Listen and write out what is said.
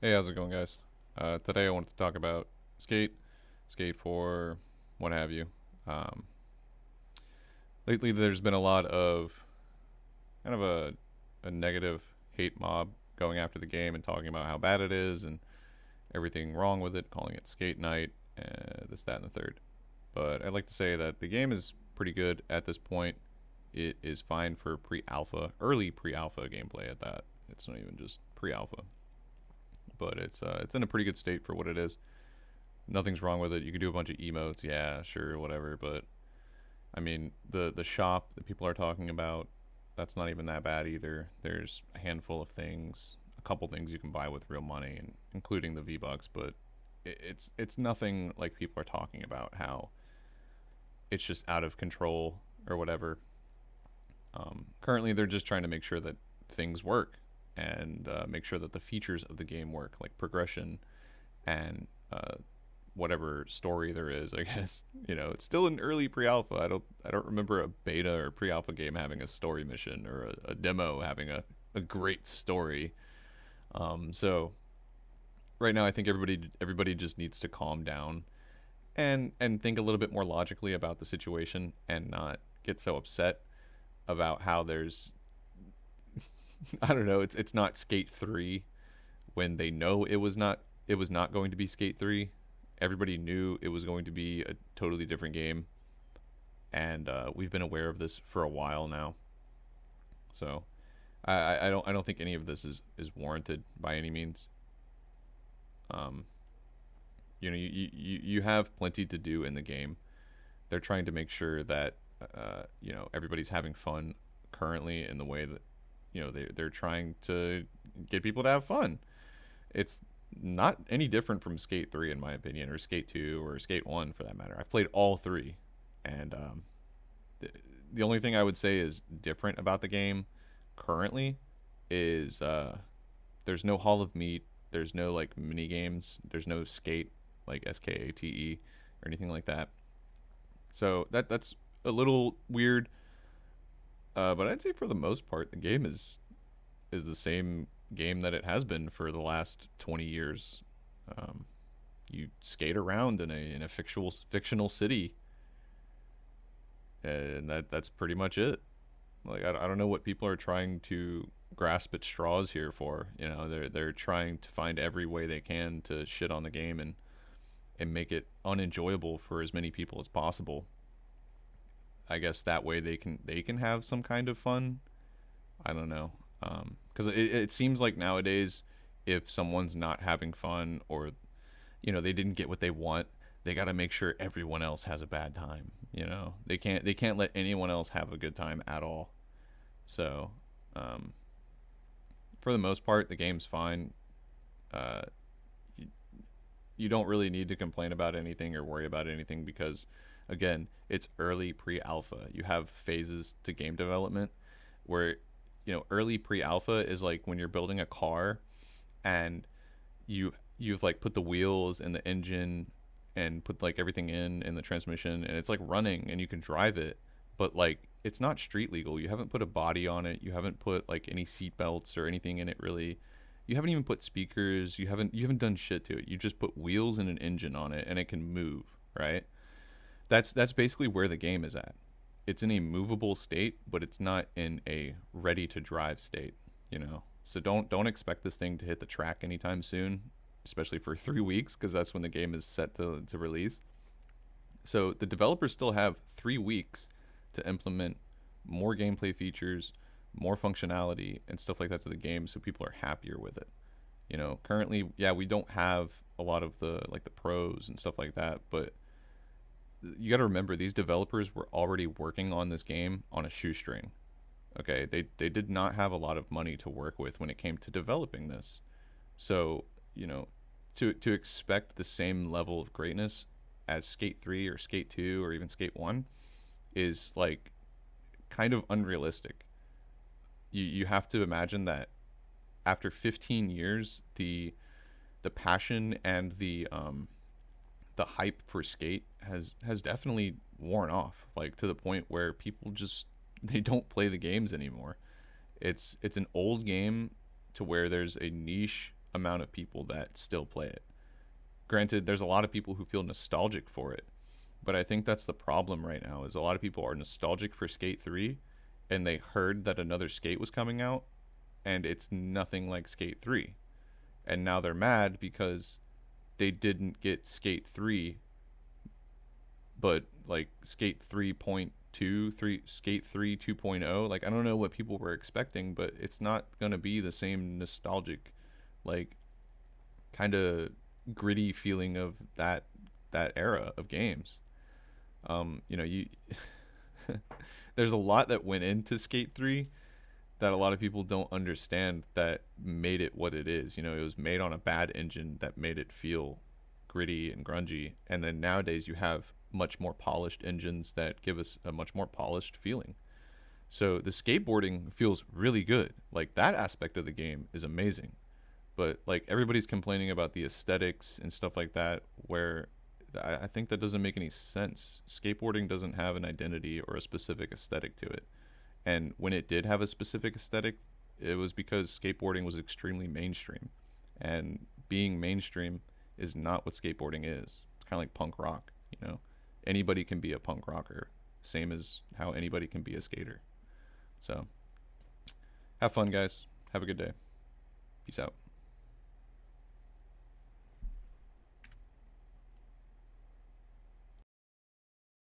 Hey, how's it going, guys? Today I wanted to talk about skate, skate 4, what have you. Um, Lately, there's been a lot of kind of a negative hate mob going after the game and talking about how bad it is and everything wrong with it, calling it skate night, this, that, and the third. But I'd like to say that the game is pretty good at this point. It is fine for pre-alpha, early pre-alpha gameplay at that. It's not even just pre-alpha, but it's in a pretty good state for what it is. Nothing's wrong with it. You can do a bunch of emotes, yeah, sure, whatever. But I mean, the shop that people are talking about, that's not even that bad either. There's a handful of things, a couple things you can buy with real money, and including the V Bucks. But it's nothing like people are talking about. How it's just out of control or whatever. Currently, they're just trying to make sure that things work and make sure that the features of the game work, like progression and whatever story there is. I guess it's still an early pre-alpha. I don't remember a beta or pre-alpha game having a story mission or a demo having a great story. So right now, I think everybody just needs to calm down and think a little bit more logically about the situation and not get so upset about how there's I don't know, it's not Skate 3 when they know it was not going to be Skate 3. Everybody knew it was going to be a totally different game, and we've been aware of this for a while now. So I don't think any of this is warranted by any means. Um, you have plenty to do in the game. They're trying to make sure that everybody's having fun currently in the way that they're trying to get people to have fun. It's not any different from Skate 3 in my opinion, or Skate 2, or Skate 1 for that matter. I've played all three, and the only thing I would say is different about the game currently is there's no Hall of Meat, there's no like mini games, there's no skate like skate or anything like that. So that's a little weird, but I'd say for the most part the game is the same game that it has been for the last 20 years. Um, you skate around in a fictional city, and that's pretty much it. Like I don't know what people are trying to grasp at straws here for. They're trying to find every way they can to shit on the game and make it unenjoyable for as many people as possible. I guess that way they can have some kind of fun. I don't know, because it seems like nowadays, if someone's not having fun, or they didn't get what they want, they got to make sure everyone else has a bad time. They can't let anyone else have a good time at all. So um, for the most part, the game's fine. Uh, you, you don't really need to complain about anything or worry about anything because, again, it's early pre-alpha. You have phases to game development where early pre-alpha is like when you're building a car, and you've like put the wheels and the engine and put like everything in the transmission, and it's like running and you can drive it, but like it's not street legal. You haven't put a body on it, you haven't put like any seat belts or anything in it really. You haven't even put speakers, you haven't done shit to it. You just put wheels and an engine on it and it can move, right? That's basically where the game is at. It's in a movable state, but it's not in a ready to drive state. So don't expect this thing to hit the track anytime soon, especially for 3 weeks, because that's when the game is set to release. So the developers still have 3 weeks to implement more gameplay features, more functionality, and stuff like that to the game, so people are happier with it. Currently, yeah, we don't have a lot of the pros and stuff like that, but you got to remember these developers were already working on this game on a shoestring. Okay, they did not have a lot of money to work with when it came to developing this. So to expect the same level of greatness as Skate 3 or Skate 2 or even Skate 1 is like kind of unrealistic. You have to imagine that after 15 years, the passion and the hype for skate has definitely worn off, like to the point where people just they don't play the games anymore. It's an old game to where there's a niche amount of people that still play it. Granted, there's a lot of people who feel nostalgic for it, but I think that's the problem right now, is a lot of people are nostalgic for Skate 3, and they heard that another Skate was coming out, and it's nothing like Skate 3. And now they're mad because they didn't get Skate 3, but like Skate 3.2, Skate 3 2.0. Like, I don't know what people were expecting, but it's not going to be the same nostalgic, like, kind of gritty feeling of that era of games. You know, you there's a lot that went into Skate 3 that a lot of people don't understand, that made it what it is. You know, it was made on a bad engine that made it feel gritty and grungy. And then nowadays you have much more polished engines that give us a much more polished feeling. So the skateboarding feels really good. Like, that aspect of the game is amazing. But like, everybody's complaining about the aesthetics and stuff like that, where I think that doesn't make any sense. Skateboarding doesn't have an identity or a specific aesthetic to it. And when it did have a specific aesthetic, it was because skateboarding was extremely mainstream. And being mainstream is not what skateboarding is. It's kind of like punk rock, you know? Anybody can be a punk rocker, same as how anybody can be a skater. So, have fun, guys. Have a good day. Peace out.